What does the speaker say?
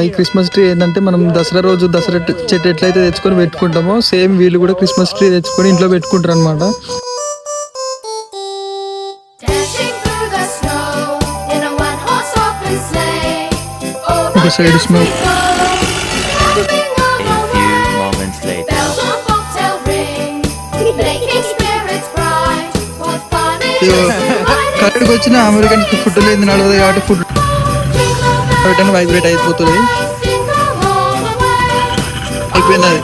ఈ Christmas tree ఏంటంటే మనం దసరా రోజు దసరా చెట్టు ఎట్లయితే తెచ్చుకొని పెట్టుకుంటామో సేమ్ వీళ్ళు కూడా క్రిస్మస్ ట్రీ తెచ్చుకొని ఇంట్లో పెట్టుకుంటారు అనమాట. ఒక సైడ్ స్మోక్, కరెక్ట్కి వచ్చిన అమెరికన్ ఫుడ్ లేదు నడవదు కాబట్టి ఫుడ్ వైబ్రేట్ అయిపోతుంది. అయిపోయింది అది.